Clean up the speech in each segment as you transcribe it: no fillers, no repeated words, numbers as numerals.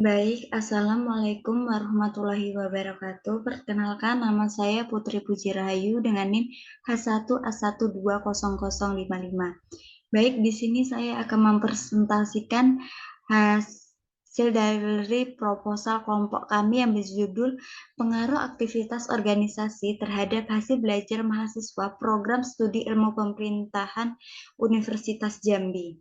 Baik, Assalamualaikum warahmatullahi wabarakatuh. Perkenalkan, nama saya Putri Puji Rahayu dengan NIM H1A1200055. Baik, di sini saya akan mempresentasikan hasil dari proposal kelompok kami yang berjudul Pengaruh Aktivitas Organisasi terhadap Hasil Belajar Mahasiswa Program Studi Ilmu Pemerintahan Universitas Jambi.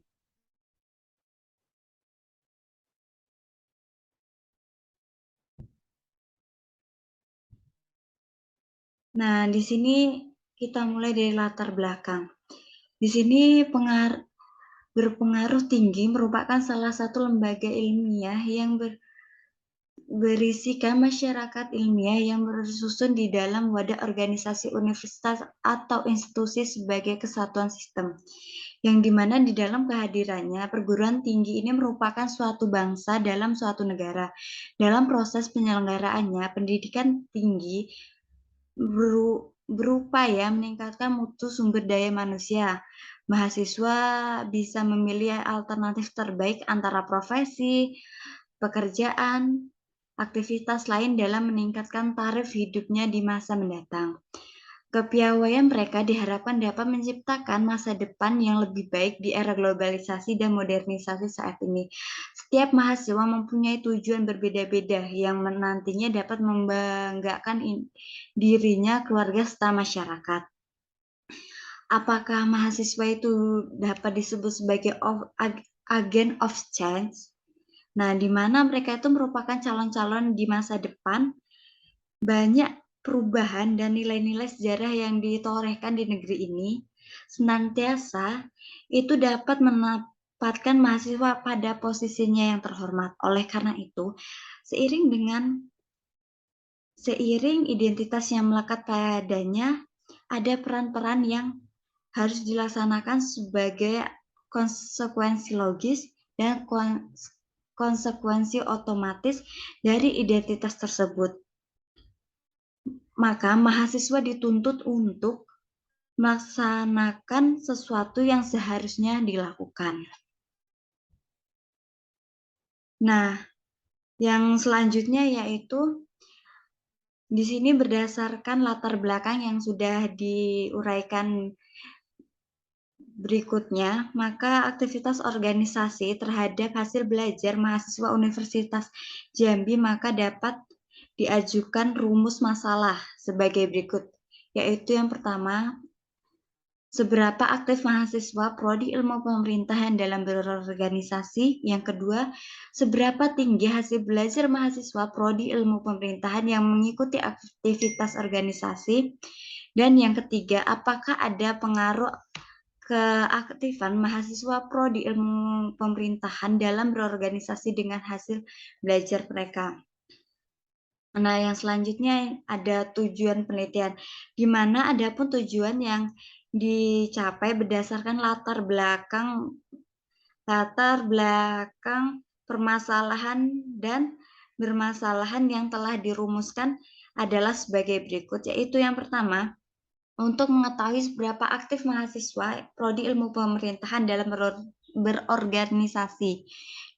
Nah, di sini kita mulai dari latar belakang. Di sini berpengaruh tinggi merupakan salah satu lembaga ilmiah yang berisikan masyarakat ilmiah yang bersusun di dalam wadah organisasi universitas atau institusi sebagai kesatuan sistem, yang dimana di dalam kehadirannya perguruan tinggi ini merupakan suatu bangsa dalam suatu negara. Dalam proses penyelenggaraannya, pendidikan tinggi berupaya meningkatkan mutu sumber daya manusia. Mahasiswa bisa memilih alternatif terbaik antara profesi, pekerjaan, aktivitas lain dalam meningkatkan taraf hidupnya di masa mendatang. Kepiawaian mereka diharapkan dapat menciptakan masa depan yang lebih baik di era globalisasi dan modernisasi saat ini. Setiap mahasiswa mempunyai tujuan berbeda-beda yang nantinya dapat membanggakan dirinya, keluarga, serta masyarakat. Apakah mahasiswa itu dapat disebut sebagai agen of change? Nah, di mana mereka itu merupakan calon-calon di masa depan. Banyak perubahan dan nilai-nilai sejarah yang ditorehkan di negeri ini senantiasa itu dapat menempatkan mahasiswa pada posisinya yang terhormat. Oleh karena itu, seiring identitas yang melekat padanya, ada peran-peran yang harus dilaksanakan sebagai konsekuensi logis dan konsekuensi otomatis dari identitas tersebut. Maka mahasiswa dituntut untuk melaksanakan sesuatu yang seharusnya dilakukan. Nah, yang selanjutnya yaitu di sini berdasarkan latar belakang yang sudah diuraikan berikutnya, maka aktivitas organisasi terhadap hasil belajar mahasiswa Universitas Jambi maka dapat diajukan rumus masalah sebagai berikut, yaitu yang pertama, seberapa aktif mahasiswa prodi ilmu pemerintahan dalam berorganisasi? Yang kedua, seberapa tinggi hasil belajar mahasiswa prodi ilmu pemerintahan yang mengikuti aktivitas organisasi? Dan yang ketiga, apakah ada pengaruh keaktifan mahasiswa prodi ilmu pemerintahan dalam berorganisasi dengan hasil belajar mereka? Nah, yang selanjutnya ada tujuan penelitian, di mana ada pun tujuan yang dicapai berdasarkan latar belakang permasalahan dan bermasalahan yang telah dirumuskan adalah sebagai berikut, yaitu yang pertama, untuk mengetahui seberapa aktif mahasiswa prodi ilmu pemerintahan dalam berorganisasi.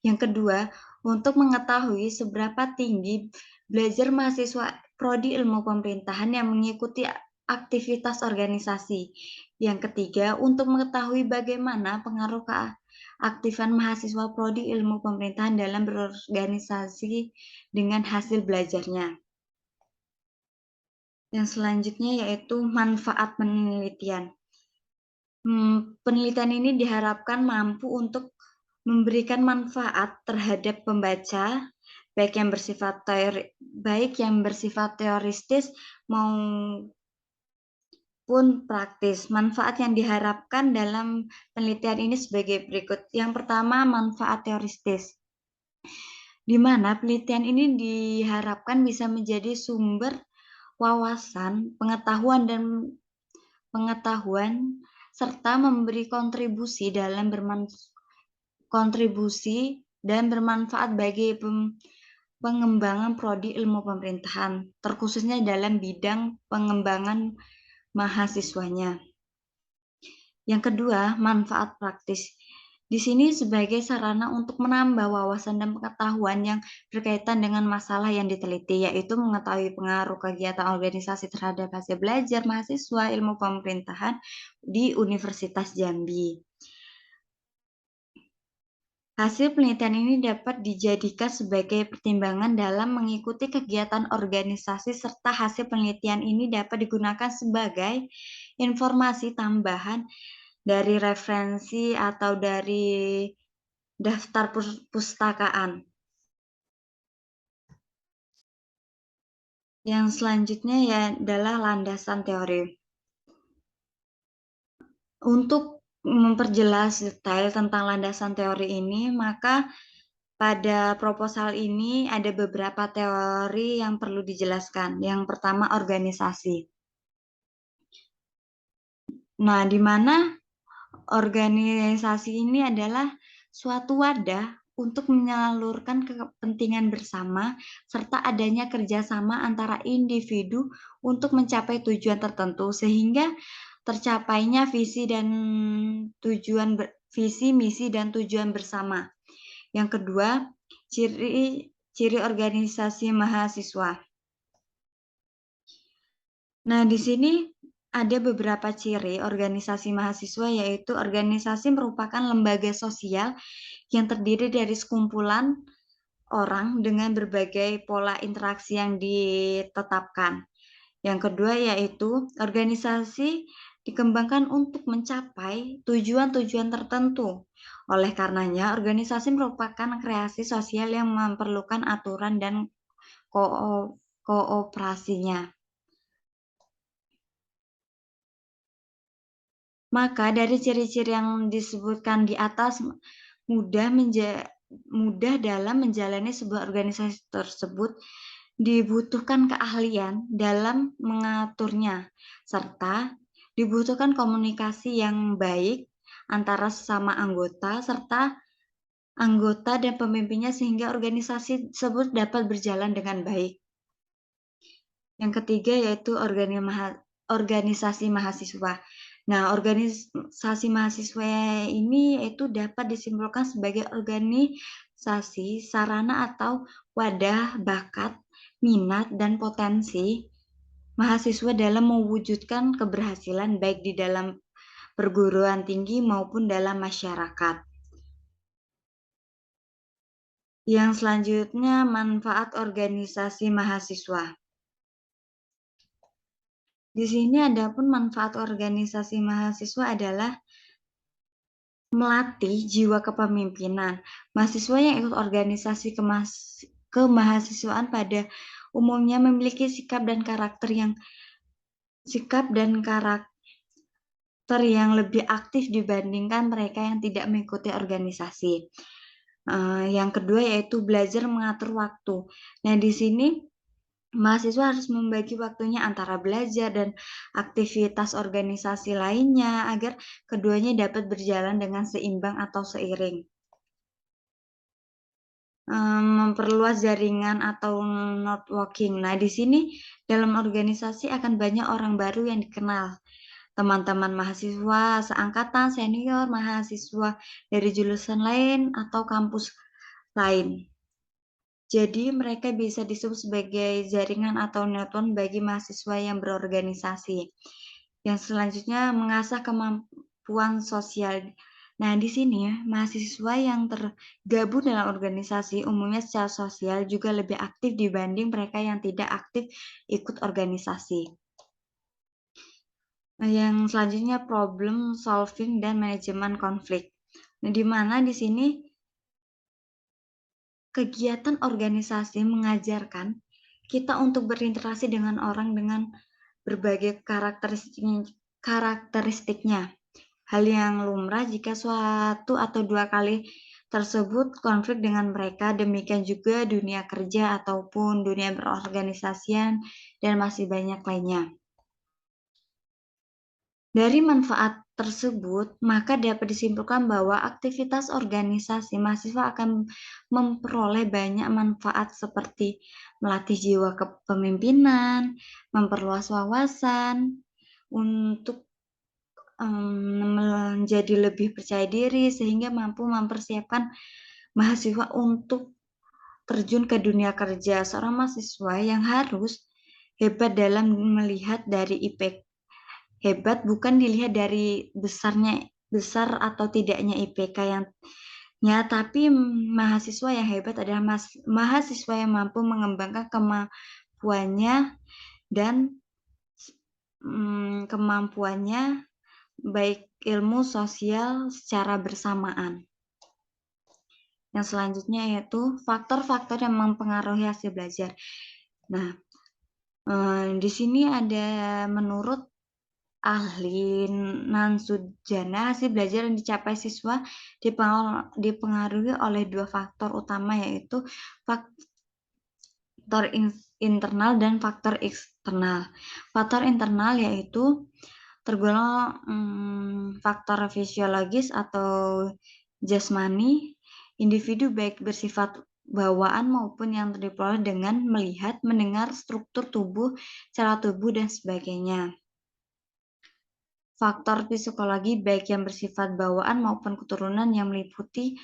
Yang kedua, untuk mengetahui seberapa tinggi belajar mahasiswa prodi ilmu pemerintahan yang mengikuti aktivitas organisasi. Yang ketiga, untuk mengetahui bagaimana pengaruh keaktifan mahasiswa prodi ilmu pemerintahan dalam berorganisasi dengan hasil belajarnya. Yang selanjutnya yaitu manfaat penelitian. Penelitian ini diharapkan mampu untuk memberikan manfaat terhadap pembaca, baik yang bersifat teoristis maupun praktis. Manfaat yang diharapkan dalam penelitian ini sebagai berikut. Yang pertama, manfaat teoristis, di mana penelitian ini diharapkan bisa menjadi sumber wawasan, pengetahuan serta memberi kontribusi dan bermanfaat bagi pengembangan prodi ilmu pemerintahan, terkhususnya dalam bidang pengembangan mahasiswanya. Yang kedua, manfaat praktis, di sini sebagai sarana untuk menambah wawasan dan pengetahuan yang berkaitan dengan masalah yang diteliti, yaitu mengetahui pengaruh kegiatan organisasi terhadap hasil belajar mahasiswa ilmu pemerintahan di Universitas Jambi. Hasil penelitian ini dapat dijadikan sebagai pertimbangan dalam mengikuti kegiatan organisasi serta hasil penelitian ini dapat digunakan sebagai informasi tambahan dari referensi atau dari daftar perpustakaan. Yang selanjutnya ya adalah landasan teori. Untuk memperjelas detail tentang landasan teori ini, maka pada proposal ini ada beberapa teori yang perlu dijelaskan. Yang pertama, organisasi. Nah, di mana organisasi ini adalah suatu wadah untuk menyalurkan kepentingan bersama serta adanya kerjasama antara individu untuk mencapai tujuan tertentu sehingga tercapainya visi, misi, dan tujuan bersama. Yang kedua, ciri organisasi mahasiswa. Nah, di sini ada beberapa ciri organisasi mahasiswa, yaitu organisasi merupakan lembaga sosial yang terdiri dari sekumpulan orang dengan berbagai pola interaksi yang ditetapkan. Yang kedua yaitu organisasi dikembangkan untuk mencapai tujuan-tujuan tertentu. Oleh karenanya, organisasi merupakan kreasi sosial yang memerlukan aturan dan kooperasinya. Maka dari ciri-ciri yang disebutkan di atas mudah dalam menjalani sebuah organisasi tersebut dibutuhkan keahlian dalam mengaturnya, serta dibutuhkan komunikasi yang baik antara sesama anggota, serta anggota dan pemimpinnya sehingga organisasi tersebut dapat berjalan dengan baik. Yang ketiga yaitu organisasi mahasiswa. Nah, organisasi mahasiswa ini itu dapat disimpulkan sebagai organisasi, sarana atau wadah bakat, minat, dan potensi mahasiswa dalam mewujudkan keberhasilan baik di dalam perguruan tinggi maupun dalam masyarakat. Yang selanjutnya, manfaat organisasi mahasiswa. Di sini adapun manfaat organisasi mahasiswa adalah melatih jiwa kepemimpinan. Mahasiswa yang ikut organisasi kemahasiswaan pada umumnya memiliki sikap dan karakter yang lebih aktif dibandingkan mereka yang tidak mengikuti organisasi. Yang kedua yaitu belajar mengatur waktu. Nah, di sini mahasiswa harus membagi waktunya antara belajar dan aktivitas organisasi lainnya agar keduanya dapat berjalan dengan seimbang atau seiring. Memperluas jaringan atau networking. Nah, di sini dalam organisasi akan banyak orang baru yang dikenal. Teman-teman mahasiswa seangkatan, senior, mahasiswa dari jurusan lain atau kampus lain. Jadi mereka bisa disebut sebagai jaringan atau network bagi mahasiswa yang berorganisasi. Yang selanjutnya mengasah kemampuan sosial. Nah, di sini mahasiswa yang tergabung dalam organisasi umumnya secara sosial juga lebih aktif dibanding mereka yang tidak aktif ikut organisasi. Nah, yang selanjutnya problem solving dan manajemen konflik. Nah, di mana di sini kegiatan organisasi mengajarkan kita untuk berinteraksi dengan orang dengan berbagai karakteristiknya. Hal yang lumrah jika suatu atau dua kali tersebut konflik dengan mereka, demikian juga dunia kerja ataupun dunia berorganisasian dan masih banyak lainnya. Dari manfaat tersebut, maka dapat disimpulkan bahwa aktivitas organisasi mahasiswa akan memperoleh banyak manfaat seperti melatih jiwa kepemimpinan, memperluas wawasan, untuk menjadi lebih percaya diri sehingga mampu mempersiapkan mahasiswa untuk terjun ke dunia kerja. Seorang mahasiswa yang harus hebat dalam melihat dari IP. Hebat bukan dilihat dari besar atau tidaknya IPK tapi mahasiswa yang hebat adalah mahasiswa yang mampu mengembangkan kemampuannya dan baik ilmu sosial secara bersamaan. Yang selanjutnya yaitu faktor-faktor yang mempengaruhi hasil belajar. Nah, di sini ada menurut ahli Nansujana, hasil belajar yang dicapai siswa dipengaruhi oleh dua faktor utama, yaitu faktor internal dan faktor eksternal. Faktor internal yaitu tergolong faktor fisiologis atau jasmani, individu baik bersifat bawaan maupun yang diperoleh dengan melihat, mendengar, struktur tubuh, cara tubuh, dan sebagainya. Faktor psikologi baik yang bersifat bawaan maupun keturunan yang meliputi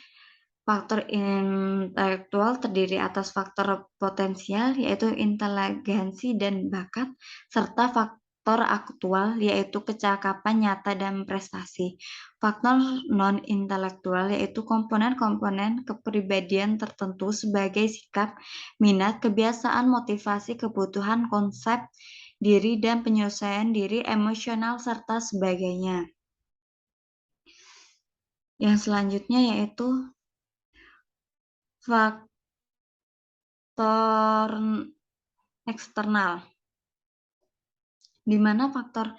faktor intelektual terdiri atas faktor potensial yaitu inteligensi dan bakat, serta faktor aktual yaitu kecakapan nyata dan prestasi. Faktor non-intelektual yaitu komponen-komponen kepribadian tertentu sebagai sikap, minat, kebiasaan, motivasi, kebutuhan, konsep diri dan penyelesaian diri, emosional, serta sebagainya. Yang selanjutnya yaitu faktor eksternal, di mana faktor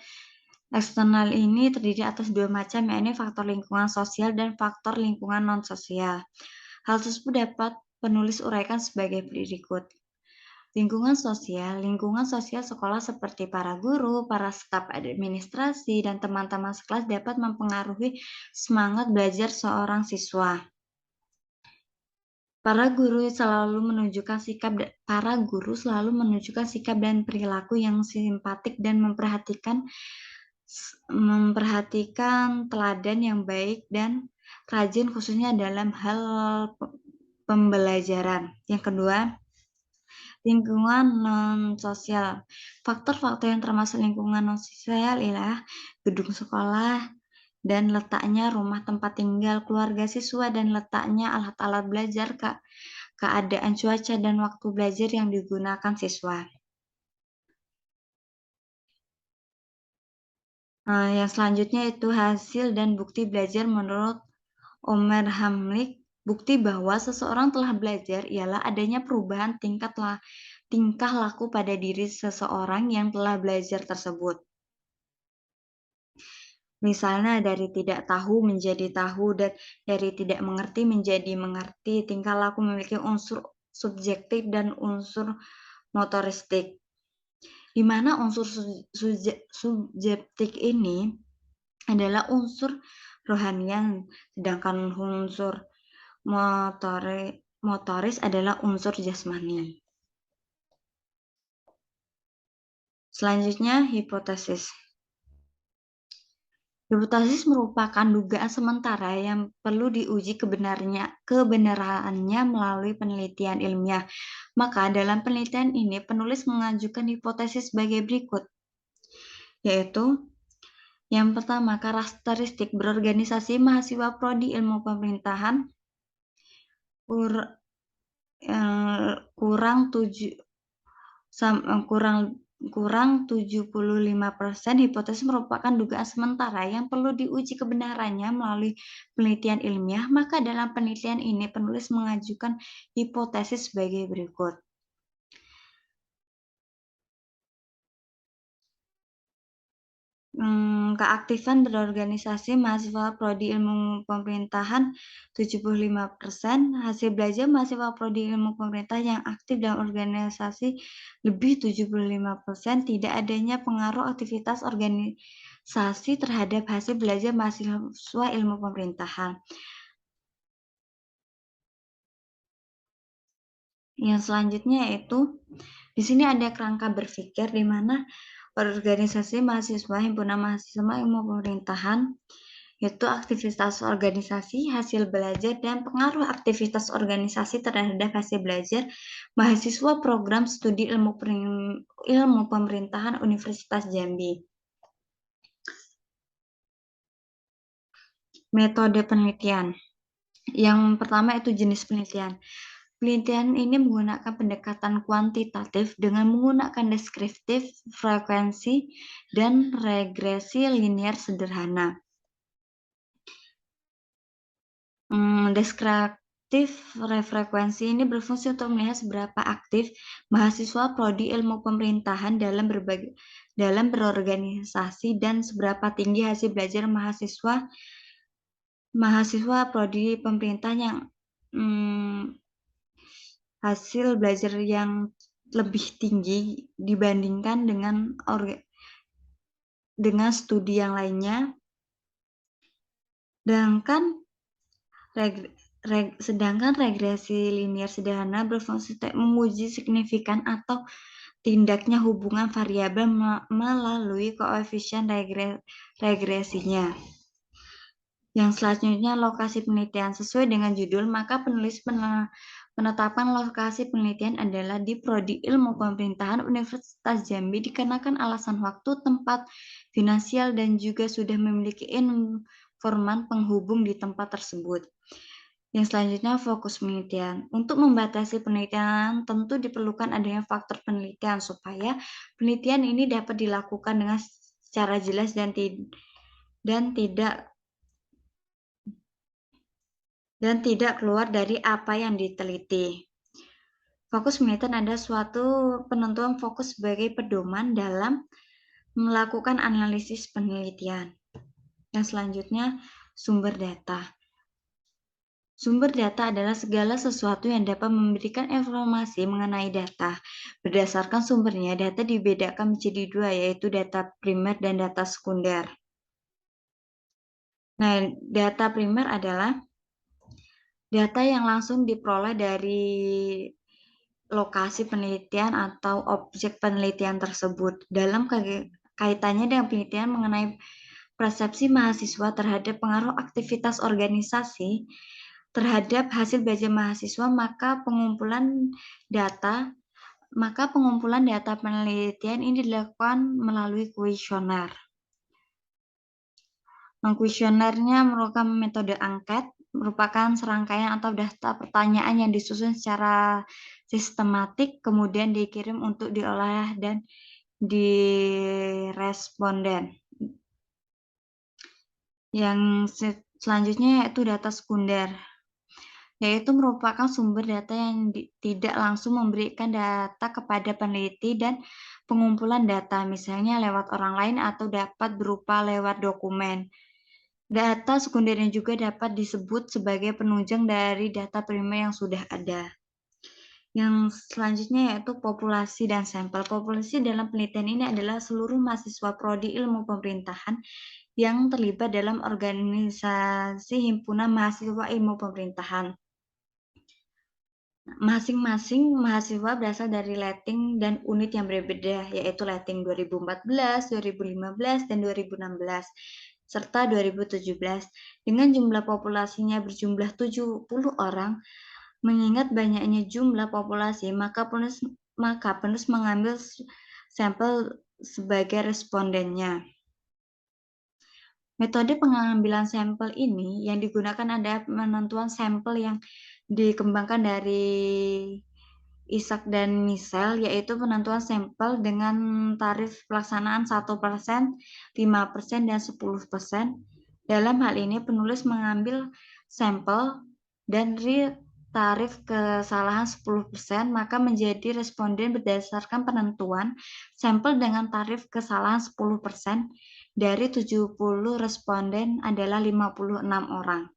eksternal ini terdiri atas dua macam, yakni faktor lingkungan sosial dan faktor lingkungan non-sosial. Hal tersebut dapat penulis uraikan sebagai berikut. Lingkungan sosial sekolah seperti para guru, para staf administrasi, dan teman-teman sekelas dapat mempengaruhi semangat belajar seorang siswa. Para guru selalu menunjukkan sikap dan perilaku yang simpatik dan memperhatikan teladan yang baik dan rajin khususnya dalam hal pembelajaran. Yang kedua, lingkungan non-sosial. Faktor-faktor yang termasuk lingkungan non-sosial ialah gedung sekolah dan letaknya rumah tempat tinggal keluarga siswa dan letaknya alat-alat belajar, keadaan cuaca dan waktu belajar yang digunakan siswa. Yang selanjutnya itu hasil dan bukti belajar menurut Omer Hamlik. Bukti bahwa seseorang telah belajar ialah adanya perubahan tingkah laku pada diri seseorang yang telah belajar tersebut. Misalnya dari tidak tahu menjadi tahu dan dari tidak mengerti menjadi mengerti. Tingkah laku memiliki unsur subjektif dan unsur motoristik. Di mana unsur subjektif ini adalah unsur rohanian, sedangkan unsur motoris adalah unsur jasmani. Selanjutnya, hipotesis. Hipotesis merupakan dugaan sementara yang perlu diuji kebenarannya melalui penelitian ilmiah. Maka dalam penelitian ini penulis mengajukan hipotesis sebagai berikut, yaitu yang pertama, karakteristik berorganisasi mahasiswa prodi ilmu pemerintahan kurang 75%. Hipotesis merupakan dugaan sementara yang perlu diuji kebenarannya melalui penelitian ilmiah. Maka dalam penelitian ini penulis mengajukan hipotesis sebagai berikut. Keaktifan berorganisasi mahasiswa prodi ilmu pemerintahan 75%, hasil belajar mahasiswa prodi ilmu pemerintah yang aktif dalam organisasi lebih 75%, tidak adanya pengaruh aktivitas organisasi terhadap hasil belajar mahasiswa ilmu pemerintahan. Yang selanjutnya yaitu di sini ada kerangka berpikir, di mana organisasi mahasiswa, himpunan mahasiswa ilmu pemerintahan, yaitu aktivitas organisasi, hasil belajar, dan pengaruh aktivitas organisasi terhadap hasil belajar mahasiswa program studi ilmu pemerintahan Universitas Jambi. Metode penelitian. Yang pertama itu jenis penelitian. Penelitian ini menggunakan pendekatan kuantitatif dengan menggunakan deskriptif, frekuensi, dan regresi linear sederhana. Deskriptif frekuensi ini berfungsi untuk melihat seberapa aktif mahasiswa prodi ilmu pemerintahan dalam berorganisasi dan seberapa tinggi hasil belajar mahasiswa prodi pemerintahan yang hasil belajar yang lebih tinggi dibandingkan dengan studi yang lainnya. Sedangkan regresi linear sederhana berfungsi untuk menguji signifikan atau tindaknya hubungan variabel melalui koefisien regresinya. Yang selanjutnya lokasi penelitian. Sesuai dengan judul, maka penulis penetapan lokasi penelitian adalah di Prodi Ilmu Pemerintahan Universitas Jambi dikarenakan alasan waktu, tempat, finansial, dan juga sudah memiliki informan penghubung di tempat tersebut. Yang selanjutnya fokus penelitian. Untuk membatasi penelitian tentu diperlukan adanya faktor penelitian supaya penelitian ini dapat dilakukan dengan secara jelas dan tidak keluar dari apa yang diteliti. Fokus penelitian adalah suatu penentuan fokus sebagai pedoman dalam melakukan analisis penelitian. Yang selanjutnya, sumber data. Sumber data adalah segala sesuatu yang dapat memberikan informasi mengenai data. Berdasarkan sumbernya, data dibedakan menjadi dua, yaitu data primer dan data sekunder. Nah, data primer adalah data yang langsung diperoleh dari lokasi penelitian atau objek penelitian tersebut. Dalam kaitannya dengan penelitian mengenai persepsi mahasiswa terhadap pengaruh aktivitas organisasi terhadap hasil belajar mahasiswa, maka pengumpulan data penelitian ini dilakukan melalui kuesioner. Kuesionernya merupakan metode angket, merupakan serangkaian atau daftar pertanyaan yang disusun secara sistematik, kemudian dikirim untuk diolah dan diresponden. Yang selanjutnya yaitu data sekunder, yaitu merupakan sumber data yang tidak langsung memberikan data kepada peneliti dan pengumpulan data, misalnya lewat orang lain atau dapat berupa lewat dokumen. Data sekundernya juga dapat disebut sebagai penunjang dari data primer yang sudah ada. Yang selanjutnya yaitu populasi dan sampel. Populasi dalam penelitian ini adalah seluruh mahasiswa prodi ilmu pemerintahan yang terlibat dalam organisasi himpunan mahasiswa ilmu pemerintahan. Masing-masing mahasiswa berasal dari letting dan unit yang berbeda, yaitu letting 2014, 2015, dan 2016. Serta 2017, dengan jumlah populasinya berjumlah 70 orang. Mengingat banyaknya jumlah populasi, maka penulis mengambil sampel sebagai respondennya. Metode pengambilan sampel ini yang digunakan adalah penentuan sampel yang dikembangkan dari Isaac dan Michel, yaitu penentuan sampel dengan tarif pelaksanaan 1%, 5%, dan 10%. Dalam hal ini, penulis mengambil sampel dan tarif kesalahan 10%, maka menjadi responden berdasarkan penentuan sampel dengan tarif kesalahan 10%. Dari 70 responden adalah 56 orang.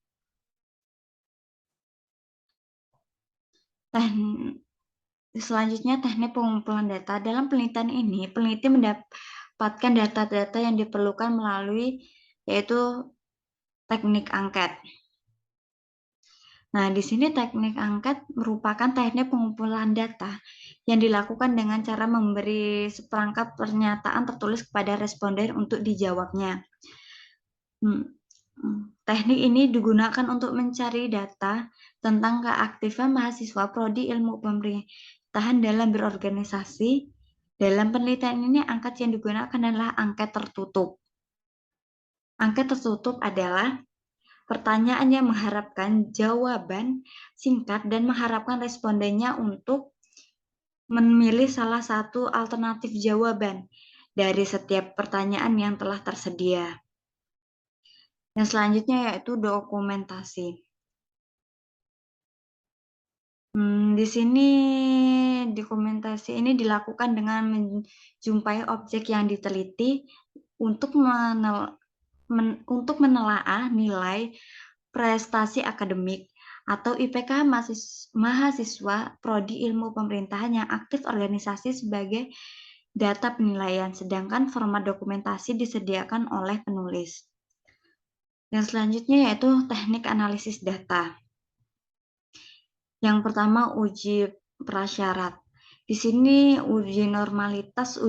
Selanjutnya, teknik pengumpulan data. Dalam penelitian ini, peneliti mendapatkan data-data yang diperlukan melalui yaitu teknik angket. Nah, di sini teknik angket merupakan teknik pengumpulan data yang dilakukan dengan cara memberi seperangkat pernyataan tertulis kepada responden untuk dijawabnya. Teknik ini digunakan untuk mencari data tentang keaktifan mahasiswa prodi ilmu pemerintahan dalam berorganisasi. Dalam penelitian ini, angket yang digunakan adalah angket tertutup. Angket tertutup adalah pertanyaan yang mengharapkan jawaban singkat dan mengharapkan respondennya untuk memilih salah satu alternatif jawaban dari setiap pertanyaan yang telah tersedia. Yang selanjutnya yaitu dokumentasi. Di sini dokumentasi ini dilakukan dengan menjumpai objek yang diteliti untuk menelaah nilai prestasi akademik atau IPK mahasiswa prodi ilmu pemerintahan yang aktif organisasi sebagai data penilaian, sedangkan format dokumentasi disediakan oleh penulis. Yang selanjutnya yaitu teknik analisis data. Yang pertama, uji prasyarat. Di sini uji normalitas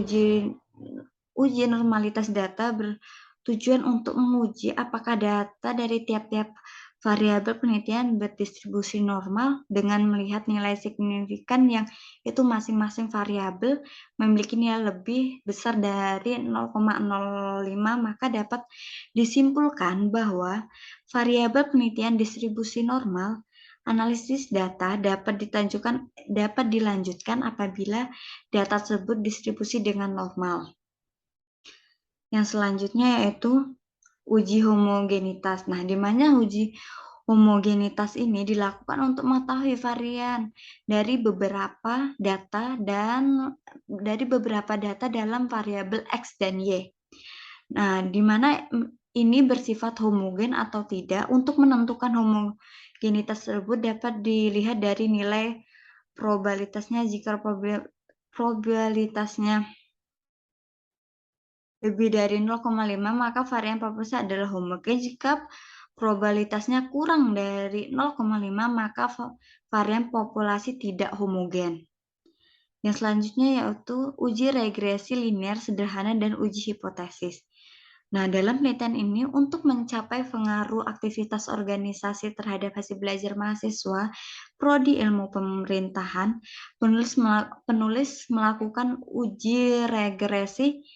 data bertujuan untuk menguji apakah data dari tiap-tiap variabel penelitian berdistribusi normal dengan melihat nilai signifikan yang itu masing-masing variabel memiliki nilai lebih besar dari 0,05, maka dapat disimpulkan bahwa variabel penelitian distribusi normal. Analisis data dapat dilanjutkan apabila data tersebut distribusi dengan normal. Yang selanjutnya yaitu uji homogenitas. Nah, di mana uji homogenitas ini dilakukan untuk mengetahui varian dari beberapa data dalam variabel X dan Y. Nah, di mana ini bersifat homogen atau tidak. Untuk menentukan homogenitas tersebut dapat dilihat dari nilai probabilitasnya. Jika probabilitasnya lebih dari 0,5, maka varian populasi adalah homogen. Jika probabilitasnya kurang dari 0,5, maka varian populasi tidak homogen. Yang selanjutnya yaitu uji regresi linear sederhana dan uji hipotesis. Nah, dalam penelitian ini untuk mencapai pengaruh aktivitas organisasi terhadap hasil belajar mahasiswa prodi ilmu pemerintahan, penulis melakukan uji regresi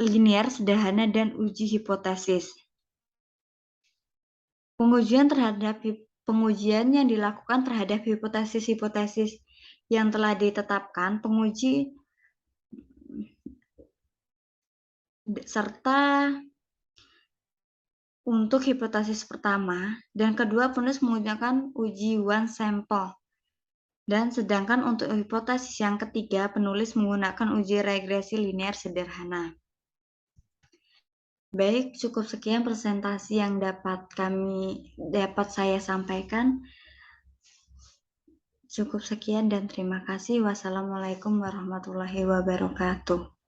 linear sederhana dan uji hipotesis. Pengujian yang dilakukan terhadap hipotesis-hipotesis yang telah ditetapkan, penguji serta untuk hipotesis pertama dan kedua penulis menggunakan uji one sample. Dan sedangkan untuk hipotesis yang ketiga penulis menggunakan uji regresi linear sederhana. Baik, cukup sekian presentasi yang dapat saya sampaikan. Cukup sekian dan terima kasih. Wassalamualaikum warahmatullahi wabarakatuh.